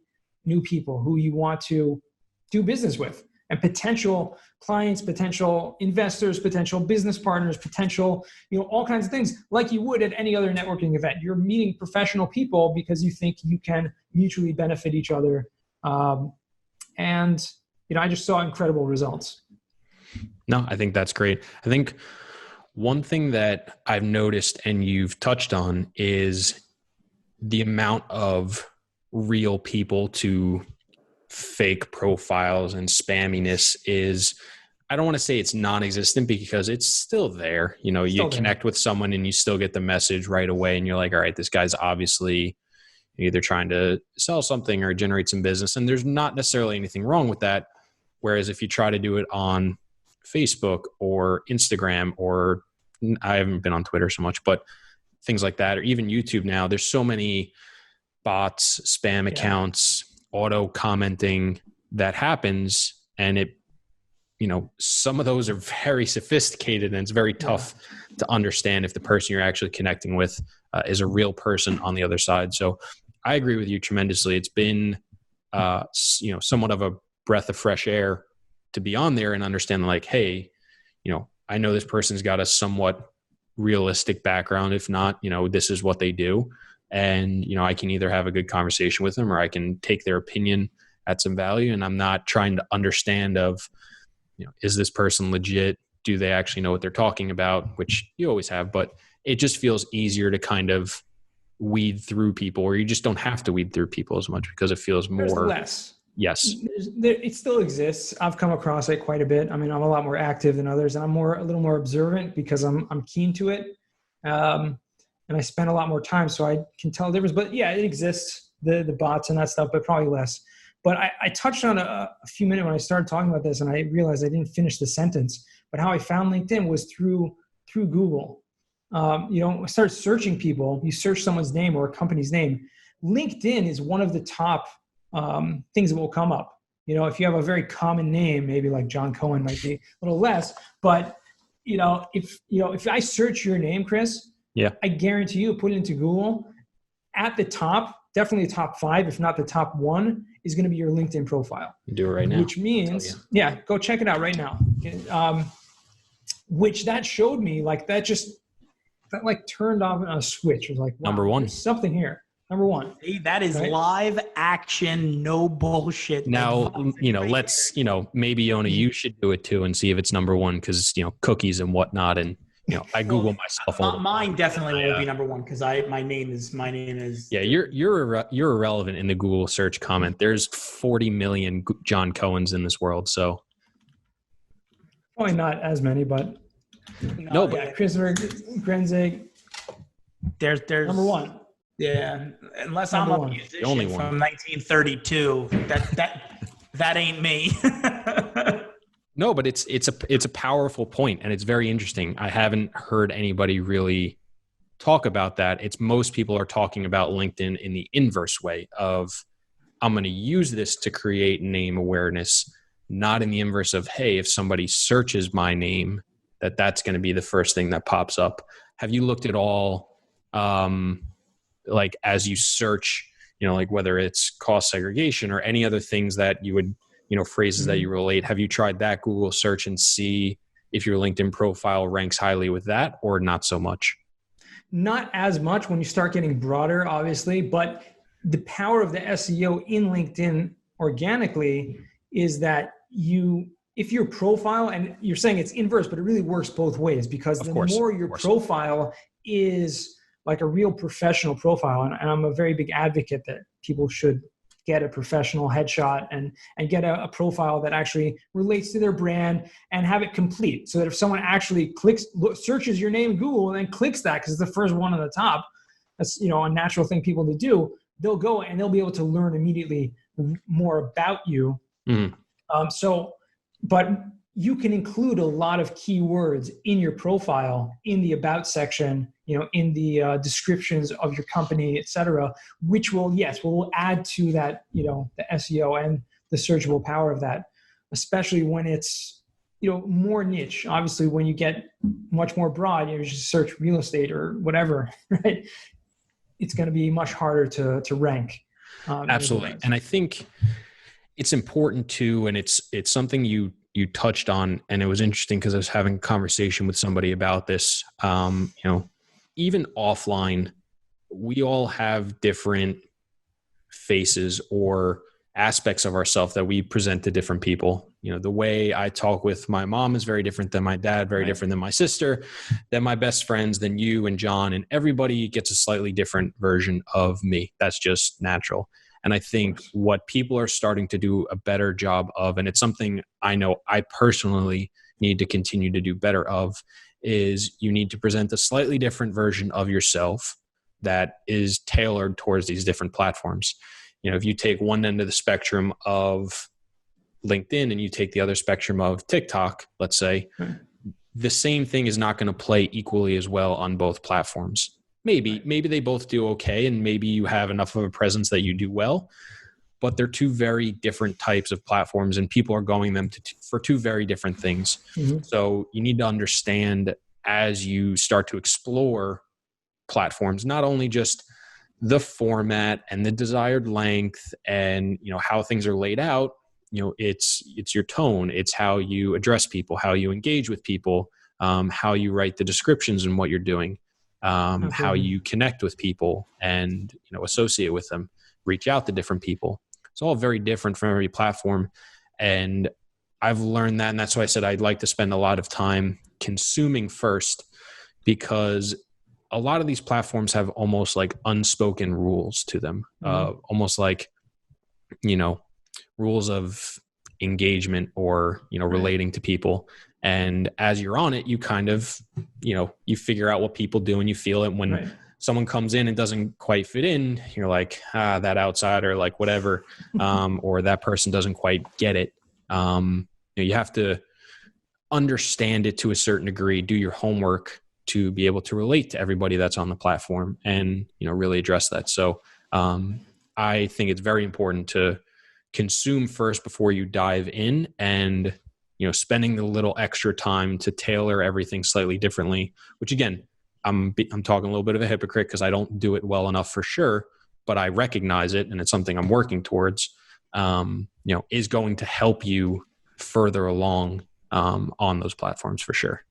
Speaker 1: new people who you want to do business with, and potential clients, potential investors, potential business partners, potential, all kinds of things like you would at any other networking event. You're meeting professional people because you think you can mutually benefit each other. And I just saw incredible results.
Speaker 3: No, I think that's great. I think one thing that I've noticed and you've touched on is the amount of real people to fake profiles and spamminess is, I don't want to say it's non-existent because it's still there. You connect with someone and you still get the message right away and you're like, all right, this guy's obviously either trying to sell something or generate some business. And there's not necessarily anything wrong with that. Whereas if you try to do it on Facebook or Instagram, or I haven't been on Twitter so much, but things like that, or even YouTube now, there's so many bots, spam accounts, auto commenting that happens. And it, some of those are very sophisticated and it's very tough to understand if the person you're actually connecting with is a real person on the other side. So I agree with you tremendously. It's been, somewhat of a breath of fresh air to be on there and understand like, hey, I know this person's got a somewhat realistic background. If not, this is what they do. And, I can either have a good conversation with them or I can take their opinion at some value. And I'm not trying to understand is this person legit? Do they actually know what they're talking about? Which you always have, but it just feels easier to kind of weed through people, or you just don't have to weed through people as much because it feels
Speaker 1: There's
Speaker 3: more
Speaker 1: less.
Speaker 3: Yes.
Speaker 1: It still exists. I've come across it quite a bit. I mean, I'm a lot more active than others, and I'm a little more observant because I'm keen to it. And I spend a lot more time, so I can tell the difference. But yeah, it exists, the bots and that stuff, but probably less. But I touched on a few minutes when I started talking about this, and I realized I didn't finish the sentence. But how I found LinkedIn was through Google. I started searching people. You search someone's name or a company's name. LinkedIn is one of the top things that will come up. If you have a very common name, maybe like John Cohen might be a little less. But if I search your name, Chris,
Speaker 3: yeah,
Speaker 1: I guarantee you, put it into Google, at the top, definitely the top 5, if not the top 1, is going to be your LinkedIn profile.
Speaker 3: You do it right now.
Speaker 1: Which means, yeah, go check it out right now. Which that showed me, like that turned off a switch. It was like, wow,
Speaker 3: number 1,
Speaker 1: there's something here. Number 1.
Speaker 4: See, that is right? Live action, no bullshit.
Speaker 3: Now, let's, maybe Yonah, you should do it too and see if it's number 1 because, cookies and whatnot. And, I Google myself all the time.
Speaker 4: Mine definitely will be number 1 because my name is.
Speaker 3: Yeah, you're irrelevant in the Google search comment. There's 40 million John Cohens in this world, so.
Speaker 1: Probably not as many, but.
Speaker 3: No, but.
Speaker 1: Yeah, Christopher Grenzig.
Speaker 4: There's
Speaker 1: number 1.
Speaker 4: Yeah, unless I'm a musician the only one. From 1932, that ain't me.
Speaker 3: No, but it's a powerful point, and it's very interesting. I haven't heard anybody really talk about that. It's most people are talking about LinkedIn in the inverse way of I'm going to use this to create name awareness, not in the inverse of, hey, if somebody searches my name, that's going to be the first thing that pops up. Have you looked at all? Like as you search, like whether it's cost segregation or any other things that you would, phrases that you relate, have you tried that Google search and see if your LinkedIn profile ranks highly with that or not so much?
Speaker 1: Not as much when you start getting broader, obviously, but the power of the SEO in LinkedIn organically is that if your profile, and you're saying it's inverse, but it really works both ways because the more your profile is like a real professional profile. And I'm a very big advocate that people should get a professional headshot and get a profile that actually relates to their brand and have it complete. So that if someone actually searches your name in Google and then clicks that, because it's the first one on the top, that's, a natural thing people to do, they'll go and they'll be able to learn immediately more about you.
Speaker 3: Mm-hmm.
Speaker 1: But you can include a lot of keywords in your profile, in the about section, in the descriptions of your company, et cetera, which will add to that, the SEO and the searchable power of that, especially when it's, more niche. Obviously, when you get much more broad, you just search real estate or whatever, right? It's going to be much harder to rank.
Speaker 3: Absolutely. And I think it's important too, and it's something you touched on, and it was interesting because I was having a conversation with somebody about this. Even offline, we all have different faces or aspects of ourselves that we present to different people. The way I talk with my mom is very different than my dad, very different than my sister, than my best friends, than you and John, and everybody gets a slightly different version of me. That's just natural. And I think what people are starting to do a better job of, and it's something I know I personally need to continue to do better of, is you need to present a slightly different version of yourself that is tailored towards these different platforms. If you take one end of the spectrum of LinkedIn and you take the other spectrum of TikTok, let's say, the same thing is not going to play equally as well on both platforms. Maybe they both do okay, and maybe you have enough of a presence that you do well, but they're two very different types of platforms, and people are going them for two very different things. Mm-hmm. So you need to understand as you start to explore platforms, not only just the format and the desired length and how things are laid out. It's your tone, it's how you address people, how you engage with people, how you write the descriptions and what you're doing. How you connect with people and, associate with them, reach out to different people. It's all very different from every platform. And I've learned that. And that's why I said I'd like to spend a lot of time consuming first, because a lot of these platforms have almost like unspoken rules to them, almost like, rules of engagement or, relating to people. And as you're on it, you kind of, you figure out what people do and you feel it when someone comes in and doesn't quite fit in. You're like, that outsider, like whatever, or that person doesn't quite get it. You have to understand it to a certain degree, do your homework to be able to relate to everybody that's on the platform and, really address that. So I think it's very important to consume first before you dive in, and, spending the little extra time to tailor everything slightly differently, which again, I'm talking a little bit of a hypocrite because I don't do it well enough for sure, but I recognize it and it's something I'm working towards, is going to help you further along on those platforms for sure.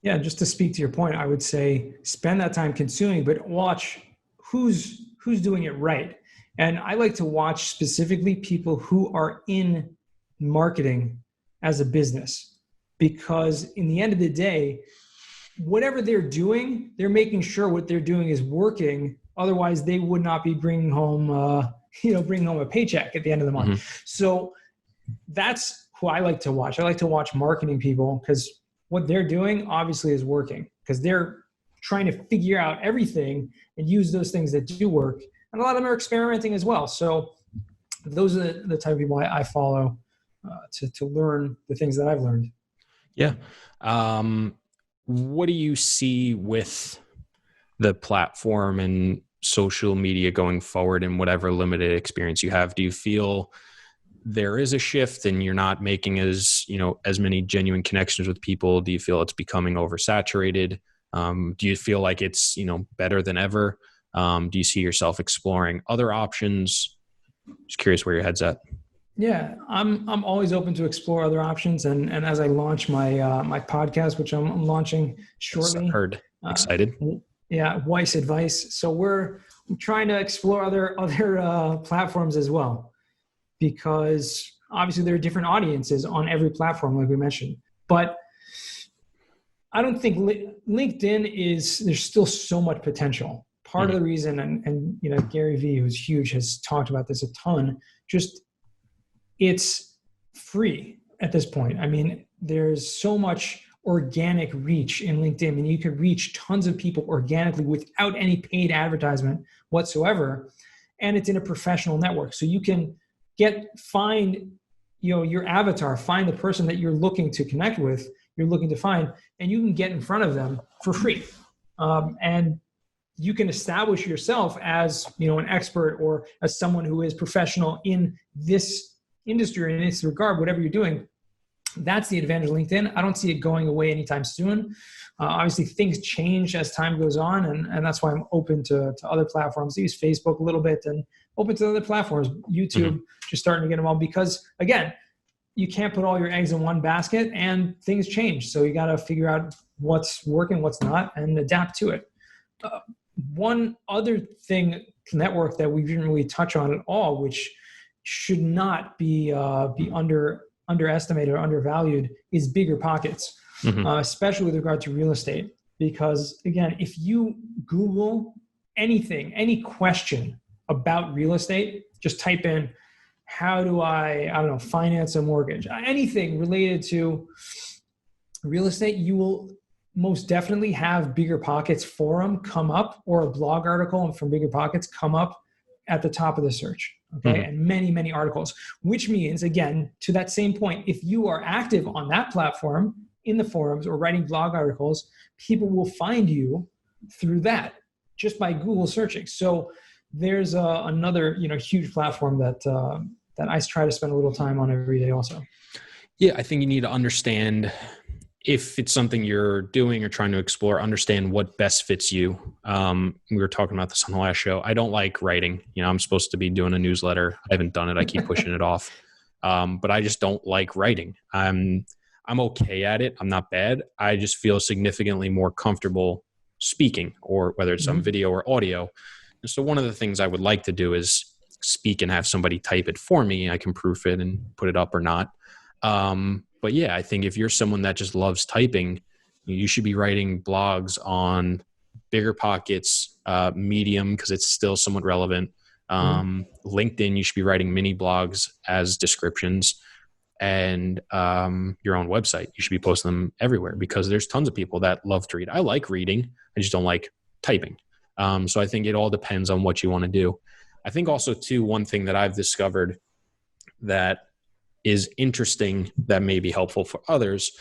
Speaker 1: Yeah, just to speak to your point, I would say spend that time consuming, but watch who's doing it right. And I like to watch specifically people who are in marketing as a business, because in the end of the day, whatever they're doing, they're making sure what they're doing is working. Otherwise, they would not be bringing home a paycheck at the end of the month. Mm-hmm. So that's who I like to watch. I like to watch marketing people because what they're doing obviously is working, because they're trying to figure out everything and use those things that do work. And a lot of them are experimenting as well. So those are the type of people I follow to learn the things that I've learned.
Speaker 3: Yeah. What do you see with the platform and social media going forward and whatever limited experience you have? Do you feel there is a shift and you're not making as many genuine connections with people? Do you feel it's becoming oversaturated? Do you feel like it's, better than ever? Do you see yourself exploring other options? Just curious where your head's at.
Speaker 1: Yeah, I'm always open to explore other options. And as I launch my my podcast, which I'm launching shortly.
Speaker 3: Heard. Excited.
Speaker 1: Weiss Advice. So we're trying to explore other platforms as well, because obviously there are different audiences on every platform, like we mentioned. But I don't think LinkedIn there's still so much potential. Part of the reason, and Gary Vee, who's huge, has talked about this a ton, just it's free at this point. I mean, there's so much organic reach in LinkedIn. I mean, you could reach tons of people organically without any paid advertisement whatsoever. And it's in a professional network. So you can find your avatar, find the person that you're looking to connect with, you're looking to find, and you can get in front of them for free. And you can establish yourself as, an expert or as someone who is professional in this industry, in this regard, whatever you're doing. That's the advantage of LinkedIn. I don't see it going away anytime soon. Obviously, things change as time goes on, and that's why I'm open to other platforms. I use Facebook a little bit and open to other platforms. YouTube, just starting to get involved, because, again, you can't put all your eggs in one basket, and things change. So you got to figure out what's working, what's not, and adapt to it. One other network that we didn't really touch on at all, which should not be underestimated or undervalued, is bigger pockets, especially with regard to real estate. Because again, if you Google anything, any question about real estate, just type in, how do I finance a mortgage, anything related to real estate, you will most definitely have Bigger Pockets forum come up, or a blog article from Bigger Pockets come up at the top of the search. Okay. And many, many articles, which means, again, to that same point, if you are active on that platform in the forums or writing blog articles, people will find you through that just by Google searching. So there's another, huge platform that I try to spend a little time on every day also.
Speaker 3: Yeah. I think you need to understand, if it's something you're doing or trying to explore, understand what best fits you. We were talking about this on the last show. I don't like writing. I'm supposed to be doing a newsletter. I haven't done it. I keep pushing it off. But I just don't like writing. I'm okay at it. I'm not bad. I just feel significantly more comfortable speaking, or whether it's on video or audio. And so one of the things I would like to do is speak and have somebody type it for me. I can proof it and put it up or not. But yeah, I think if you're someone that just loves typing, you should be writing blogs on BiggerPockets, Medium, because it's still somewhat relevant. LinkedIn, you should be writing mini blogs as descriptions, and your own website. You should be posting them everywhere because there's tons of people that love to read. I like reading. I just don't like typing. So I think it all depends on what you want to do. I think also too, one thing that I've discovered that is interesting that may be helpful for others.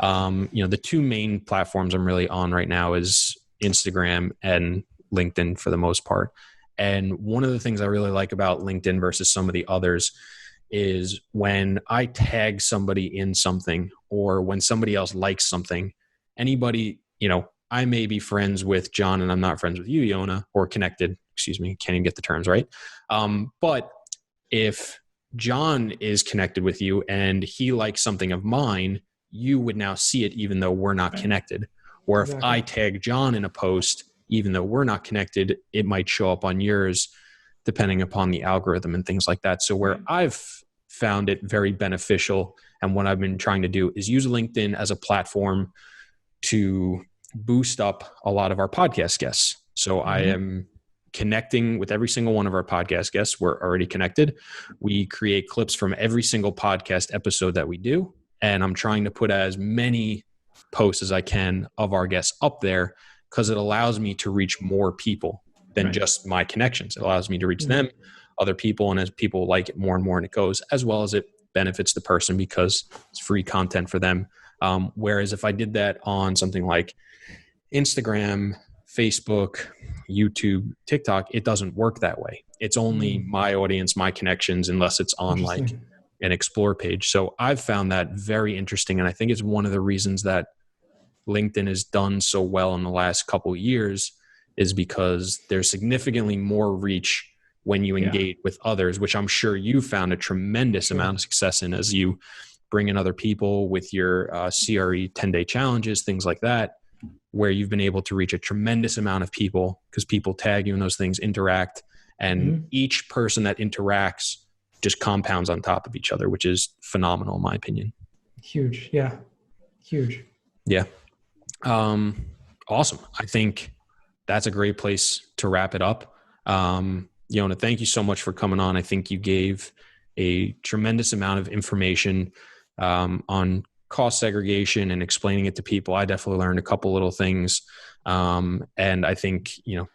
Speaker 3: The two main platforms I'm really on right now is Instagram and LinkedIn for the most part. And one of the things I really like about LinkedIn versus some of the others is when I tag somebody in something, or when somebody else likes something, anybody, I may be friends with John and I'm not friends with you, Yonah, or connected, can't even get the terms right. But if John is connected with you and he likes something of mine, you would now see it even though we're not connected. Or if I tag John in a post, even though we're not connected, it might show up on yours depending upon the algorithm and things like that. So where I've found it very beneficial, and what I've been trying to do, is use LinkedIn as a platform to boost up a lot of our podcast guests. So I am connecting with every single one of our podcast guests. We're already connected. We create clips from every single podcast episode that we do. And I'm trying to put as many posts as I can of our guests up there, because it allows me to reach more people than just my connections. It allows me to reach them, other people, and as people like it more and more, and it goes, as well as it benefits the person because it's free content for them. Whereas if I did that on something like Instagram, Facebook, YouTube, TikTok, it doesn't work that way. It's only my audience, my connections, unless it's on like an explore page. So I've found that very interesting. And I think it's one of the reasons that LinkedIn has done so well in the last couple of years, is because there's significantly more reach when you engage with others, which I'm sure you found a tremendous amount of success in as you bring in other people with your CRE 10-day challenges, things like that, where you've been able to reach a tremendous amount of people because people tag you in those things, interact, and each person that interacts just compounds on top of each other, which is phenomenal in my opinion.
Speaker 1: Huge. Yeah. Huge.
Speaker 3: Yeah. Awesome. I think that's a great place to wrap it up. Yonah, thank you so much for coming on. I think you gave a tremendous amount of information on cost segregation and explaining it to people. I definitely learned a couple little things. And I think,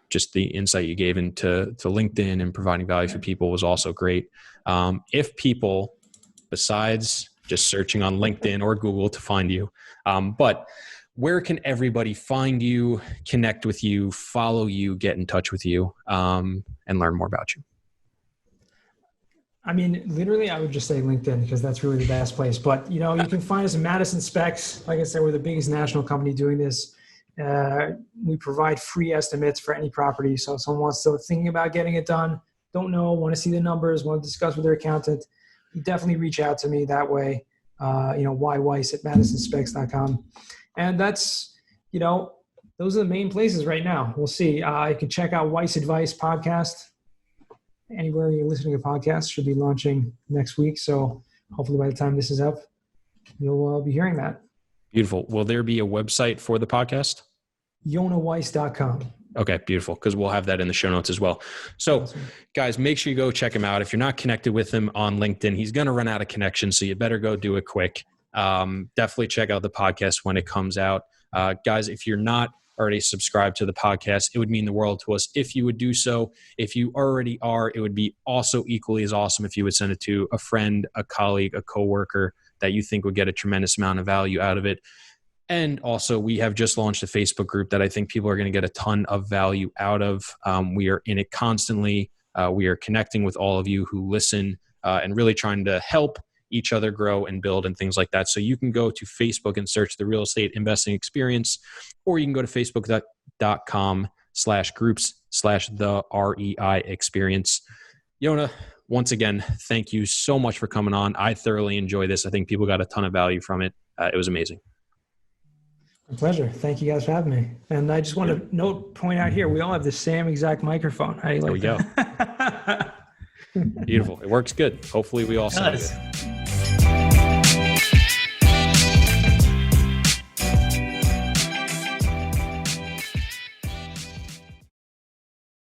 Speaker 3: just the insight you gave into LinkedIn and providing value for people was also great. If people, besides just searching on LinkedIn or Google to find you, but where can everybody find you, connect with you, follow you, get in touch with you, and learn more about you?
Speaker 1: I mean, literally, I would just say LinkedIn because that's really the best place. But, you can find us at Madison SEPCS. Like I said, we're the biggest national company doing this. We provide free estimates for any property. So if someone wants to thinking about getting it done, don't know, want to see the numbers, want to discuss with their accountant, you definitely reach out to me that way. Weiss at madisonspecs.com. And that's, those are the main places right now. We'll see. You can check out Weiss Advice podcast. Anywhere you're listening to podcasts, should be launching next week. So hopefully by the time this is up, you'll be hearing that.
Speaker 3: Beautiful. Will there be a website for the podcast?
Speaker 1: YonahWeiss.com.
Speaker 3: Okay, beautiful. Because we'll have that in the show notes as well. So guys, make sure you go check him out. If you're not connected with him on LinkedIn, he's going to run out of connections. So you better go do it quick. Definitely check out the podcast when it comes out. Guys, if you're not already subscribed to the podcast, it would mean the world to us if you would do so. If you already are, it would be also equally as awesome if you would send it to a friend, a colleague, a coworker that you think would get a tremendous amount of value out of it. And also, we have just launched a Facebook group that I think people are going to get a ton of value out of. We are in it constantly. We are connecting with all of you who listen and really trying to help each other grow and build and things like that. So you can go to Facebook and search the Real Estate Investing Experience, or you can go to facebook.com/groups/the REI Experience. Yonah, once again, thank you so much for coming on. I thoroughly enjoyed this. I think people got a ton of value from it. It was amazing.
Speaker 1: My pleasure. Thank you guys for having me. And I just want to point out here, we all have the same exact microphone. How do you like
Speaker 3: there we go. Beautiful. It works good. Hopefully we all sound good.